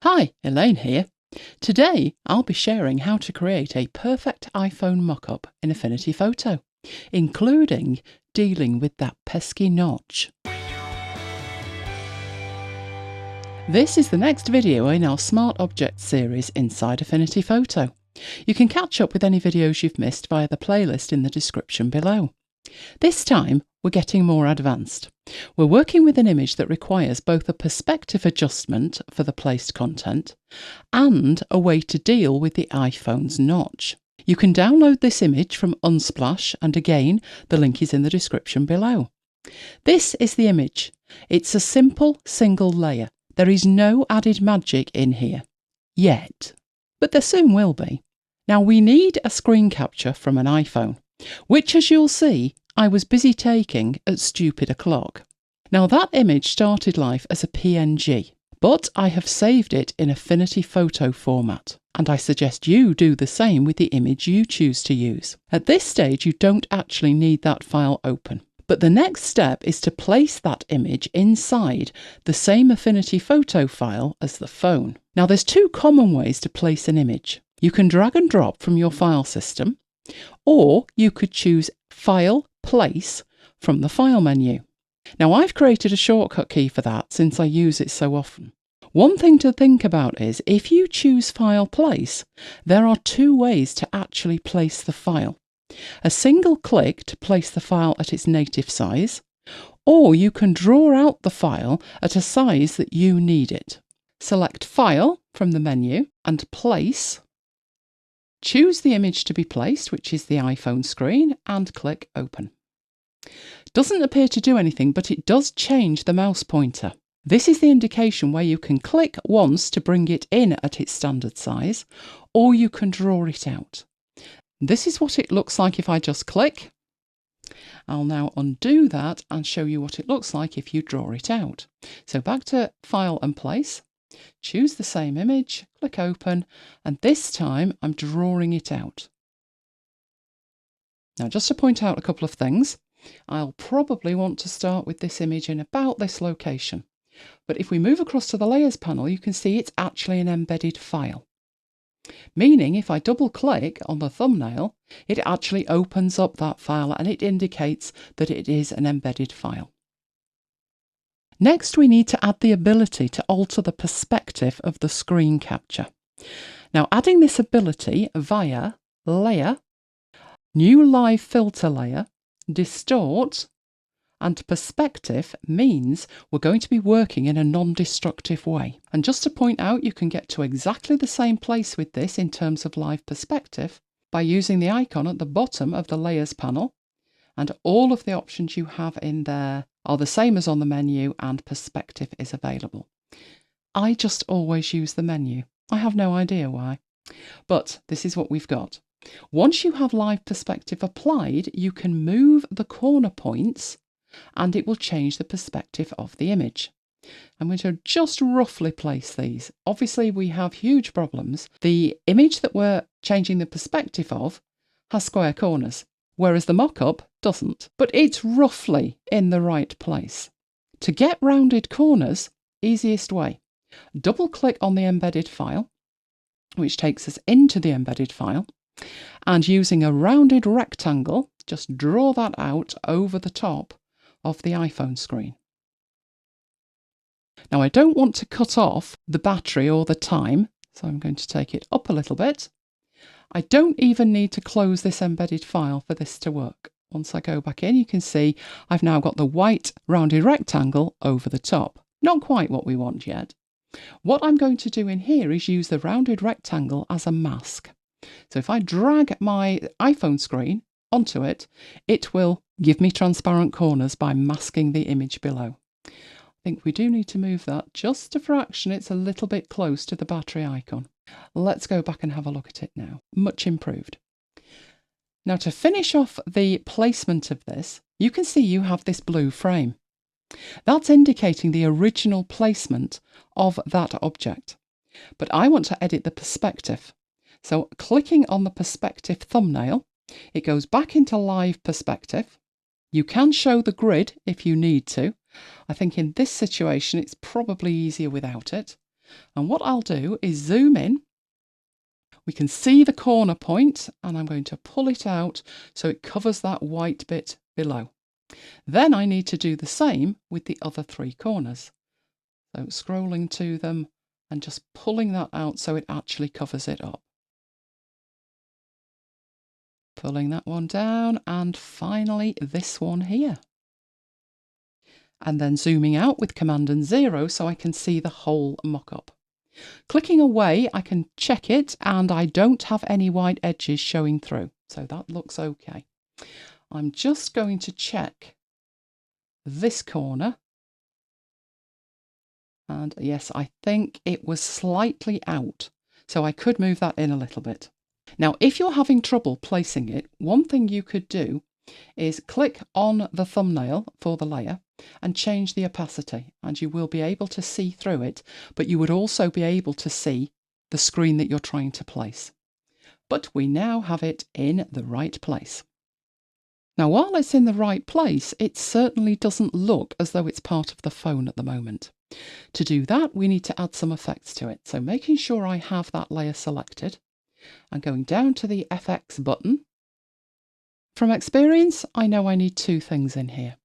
Hi, Elaine here. Today I'll be sharing how to create a perfect iPhone mockup in Affinity Photo, including dealing with that pesky notch. This is the next video in our Smart Objects series inside Affinity Photo. You can catch up with any videos you've missed via the playlist in the description below. This time we're getting more advanced. We're working with an image that requires both a perspective adjustment for the placed content and a way to deal with the iPhone's notch. You can download this image from Unsplash, and again the link is in the description below. This is the image. It's a simple single layer. There is no added magic in here. Yet. But there soon will be. Now we need a screen capture from an iPhone, which, as you'll see, I was busy taking at stupid o'clock. Now that image started life as a PNG, but I have saved it in Affinity Photo format, and I suggest you do the same with the image you choose to use. At this stage you don't actually need that file open, but the next step is to place that image inside the same Affinity Photo file as the phone. Now there's two common ways to place an image. You can drag and drop from your file system, or you could choose File, Place from the File menu. Now I've created a shortcut key for that since I use it so often. One thing to think about is if you choose File, Place, there are two ways to actually place the file. A single click to place the file at its native size, or you can draw out the file at a size that you need it. Select File from the menu and Place. Choose the image to be placed, which is the iPhone screen, and click Open. Doesn't appear to do anything, but it does change the mouse pointer. This is the indication where you can click once to bring it in at its standard size, or you can draw it out. This is what it looks like if I just click. I'll now undo that and show you what it looks like if you draw it out. So back to File and Place. Choose the same image, click Open, and this time I'm drawing it out. Now just to point out a couple of things, I'll probably want to start with this image in about this location. But if we move across to the Layers panel, you can see it's actually an embedded file. Meaning if I double click on the thumbnail, it actually opens up that file and it indicates that it is an embedded file. Next, we need to add the ability to alter the perspective of the screen capture. Now, adding this ability via Layer, New Live Filter Layer, Distort, and Perspective means we're going to be working in a non-destructive way. And just to point out, you can get to exactly the same place with this in terms of live perspective by using the icon at the bottom of the Layers panel, and all of the options you have in there are the same as on the menu, and perspective is available. I just always use the menu. I have no idea why. But this is what we've got. Once you have live perspective applied, you can move the corner points and it will change the perspective of the image. I'm going to just roughly place these. Obviously we have huge problems. The image that we're changing the perspective of has square corners, whereas the mock-up doesn't, but it's roughly in the right place. To get rounded corners, easiest way, double click on the embedded file, which takes us into the embedded file, and using a rounded rectangle, just draw that out over the top of the iPhone screen. Now I don't want to cut off the battery or the time, so I'm going to take it up a little bit. I don't even need to close this embedded file for this to work. Once I go back in, you can see I've now got the white rounded rectangle over the top. Not quite what we want yet. What I'm going to do in here is use the rounded rectangle as a mask. So if I drag my iPhone screen onto it, it will give me transparent corners by masking the image below. I think we do need to move that just a fraction. It's a little bit close to the battery icon. Let's go back and have a look at it now. Much improved. Now to finish off the placement of this, you can see you have this blue frame. That's indicating the original placement of that object. But I want to edit the perspective. So clicking on the perspective thumbnail, it goes back into live perspective. You can show the grid if you need to. I think in this situation it's probably easier without it. And what I'll do is zoom in. We can see the corner point, and I'm going to pull it out so it covers that white bit below. Then I need to do the same with the other 3 corners. So scrolling to them and just pulling that out so it actually covers it up. Pulling that one down, and finally this one here. And then zooming out with Command and 0 so I can see the whole mock-up. Clicking away, I can check it, and I don't have any white edges showing through, so that looks okay. I'm just going to check this corner, and yes, I think it was slightly out, so I could move that in a little bit. Now, if you're having trouble placing it, one thing you could do is click on the thumbnail for the layer and change the opacity, and you will be able to see through it, but you would also be able to see the screen that you're trying to place. But we now have it in the right place. Now, while it's in the right place, it certainly doesn't look as though it's part of the phone at the moment. To do that, we need to add some effects to it. So making sure I have that layer selected and going down to the FX button. From experience, I know I need 2 things in here.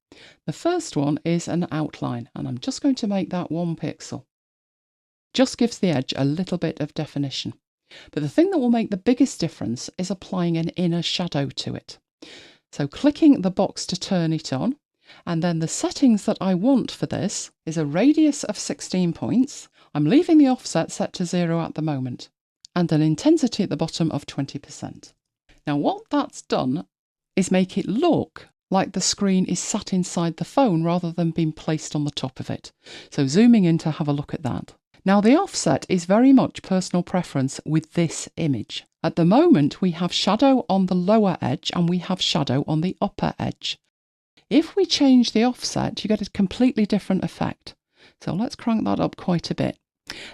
The first one is an outline, and I'm just going to make that 1 pixel. Just gives the edge a little bit of definition. But the thing that will make the biggest difference is applying an inner shadow to it. So clicking the box to turn it on, and then the settings that I want for this is a radius of 16 points. I'm leaving the offset set to 0 at the moment, and an intensity at the bottom of 20%. Now what that's done is make it look like the screen is sat inside the phone rather than being placed on the top of it. So zooming in to have a look at that. Now the offset is very much personal preference with this image. At the moment we have shadow on the lower edge and we have shadow on the upper edge. If we change the offset, you get a completely different effect. So let's crank that up quite a bit.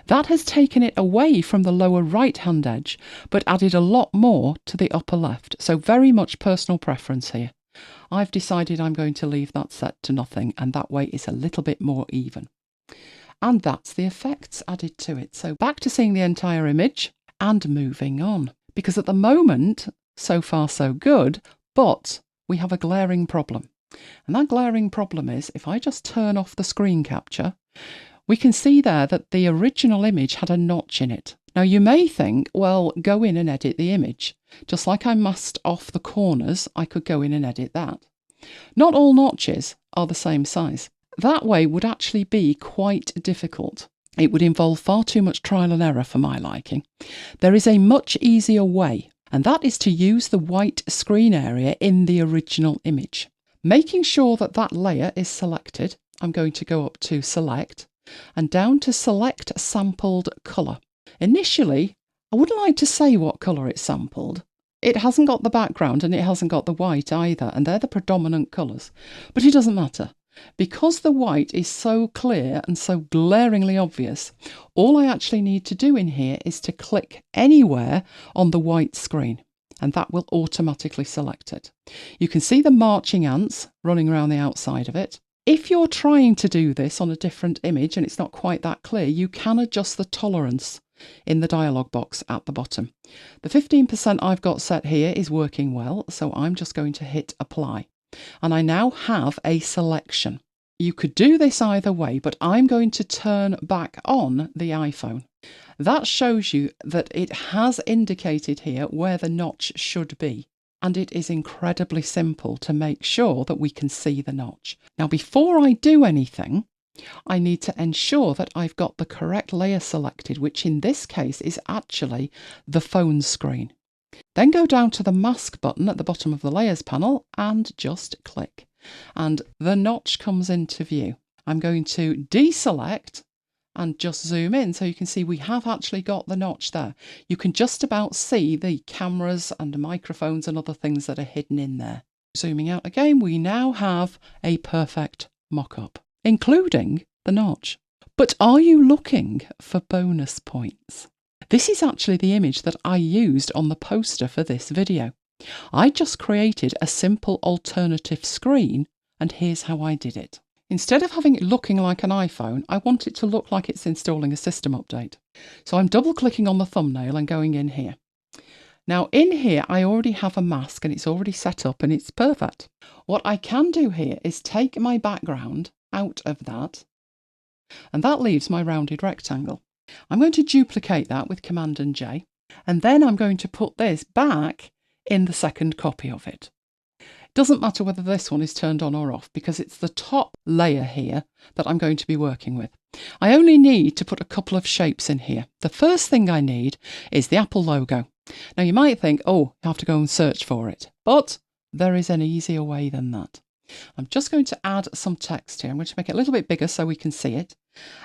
That has taken it away from the lower right hand edge, but added a lot more to the upper left. So very much personal preference here. I've decided I'm going to leave that set to nothing, and that way it's a little bit more even. And that's the effects added to it. So back to seeing the entire image and moving on. Because at the moment, so far so good, but we have a glaring problem. And that glaring problem is, if I just turn off the screen capture, we can see there that the original image had a notch in it. Now you may think, well, go in and edit the image. Just like I masked off the corners, I could go in and edit that. Not all notches are the same size. That way would actually be quite difficult. It would involve far too much trial and error for my liking. There is a much easier way, and that is to use the white screen area in the original image. Making sure that that layer is selected, I'm going to go up to Select and down to Select Sampled Colour. Initially, I wouldn't like to say what colour it's sampled. It hasn't got the background and it hasn't got the white either, and they're the predominant colours. But it doesn't matter. Because the white is so clear and so glaringly obvious, all I actually need to do in here is to click anywhere on the white screen, and that will automatically select it. You can see the marching ants running around the outside of it. If you're trying to do this on a different image and it's not quite that clear, you can adjust the tolerance in the dialog box at the bottom. The 15% I've got set here is working well, so I'm just going to hit apply. And I now have a selection. You could do this either way, but I'm going to turn back on the iPhone. That shows you that it has indicated here where the notch should be. And it is incredibly simple to make sure that we can see the notch. Now, before I do anything, I need to ensure that I've got the correct layer selected, which in this case is actually the phone screen. Then go down to the mask button at the bottom of the layers panel and just click. And the notch comes into view. I'm going to deselect and just zoom in so you can see we have actually got the notch there. You can just about see the cameras and microphones and other things that are hidden in there. Zooming out again, we now have a perfect mock-up, including the notch. But are you looking for bonus points? This is actually the image that I used on the poster for this video. I just created a simple alternative screen, and here's how I did it. Instead of having it looking like an iPhone, I want it to look like it's installing a system update. So I'm double clicking on the thumbnail and going in here. Now in here, I already have a mask and it's already set up and it's perfect. What I can do here is take my background out of that, and that leaves my rounded rectangle. I'm going to duplicate that with Command and J, and then I'm going to put this back in the second copy of it. It doesn't matter whether this one is turned on or off because it's the top layer here that I'm going to be working with. I only need to put a couple of shapes in here. The first thing I need is the Apple logo. Now you might think, oh, you have to go and search for it, but there is an easier way than that. I'm just going to add some text here. I'm going to make it a little bit bigger so we can see it.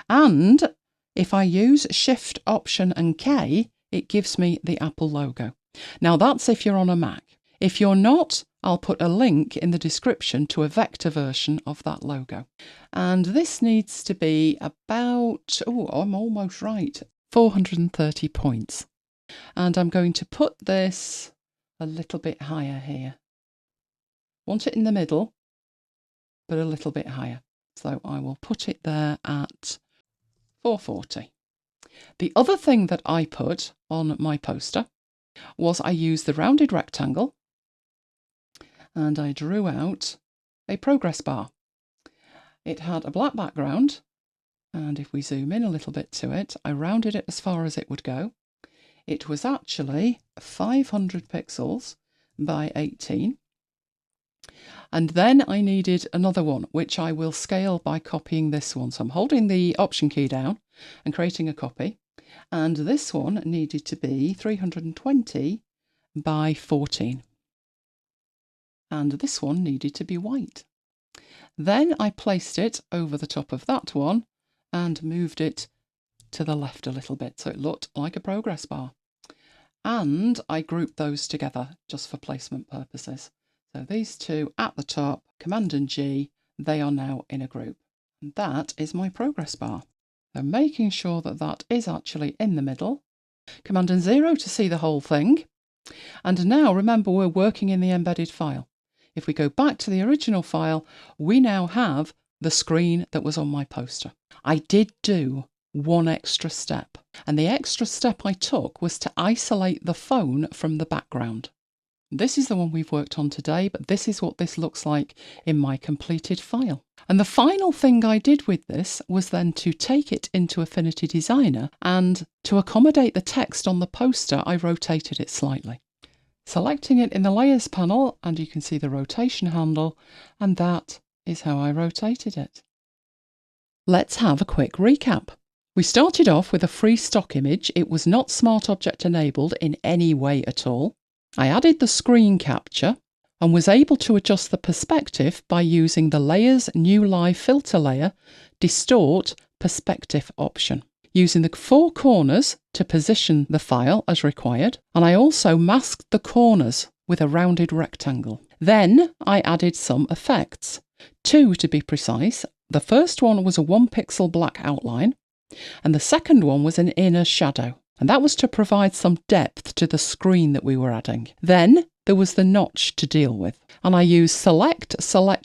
And if I use Shift, Option and K, it gives me the Apple logo. Now that's if you're on a Mac. If you're not, I'll put a link in the description to a vector version of that logo. And this needs to be about, oh, I'm almost right, 430 points. And I'm going to put this a little bit higher here. Want it in the middle, but a little bit higher. So I will put it there at 440. The other thing that I put on my poster was I used the rounded rectangle and I drew out a progress bar. It had a black background, and if we zoom in a little bit to it, I rounded it as far as it would go. It was actually 500 pixels by 18. And then I needed another one, which I will scale by copying this one. So I'm holding the Option key down and creating a copy. And this one needed to be 320 by 14. And this one needed to be white. Then I placed it over the top of that one and moved it to the left a little bit so it looked like a progress bar. And I grouped those together just for placement purposes. So these two at the top, Command and G, they are now in a group. And that is my progress bar. So making sure that that is actually in the middle. Command and 0 to see the whole thing. And now remember, we're working in the embedded file. If we go back to the original file, we now have the screen that was on my poster. I did do one extra step, and the extra step I took was to isolate the phone from the background. This is the one we've worked on today, but this is what this looks like in my completed file. And the final thing I did with this was then to take it into Affinity Designer, and to accommodate the text on the poster, I rotated it slightly. Selecting it in the Layers panel, and you can see the rotation handle, and that is how I rotated it. Let's have a quick recap. We started off with a free stock image. It was not Smart Object enabled in any way at all. I added the screen capture and was able to adjust the perspective by using the Layers New Live Filter Layer Distort Perspective option, using the 4 corners to position the file as required, and I also masked the corners with a rounded rectangle. Then I added some effects, 2 to be precise. The first one was a 1 pixel black outline, and the second one was an inner shadow, and that was to provide some depth to the screen that we were adding. Then there was the notch to deal with, and I used Select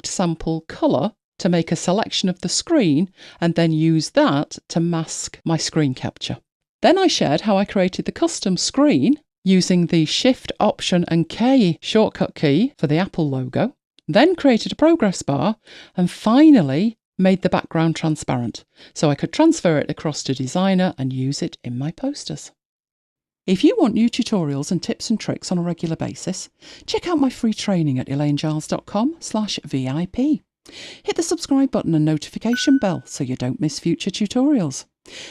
Sample Colour to make a selection of the screen and then use that to mask my screen capture. Then I shared how I created the custom screen using the Shift, Option and K shortcut key for the Apple logo, then created a progress bar, and finally made the background transparent so I could transfer it across to Designer and use it in my posters. If you want new tutorials and tips and tricks on a regular basis, check out my free training at elainegiles.com/VIP. Hit the subscribe button and notification bell so you don't miss future tutorials.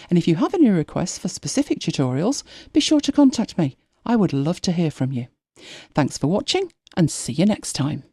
And if you have any requests for specific tutorials, be sure to contact me. I would love to hear from you. Thanks for watching, and see you next time.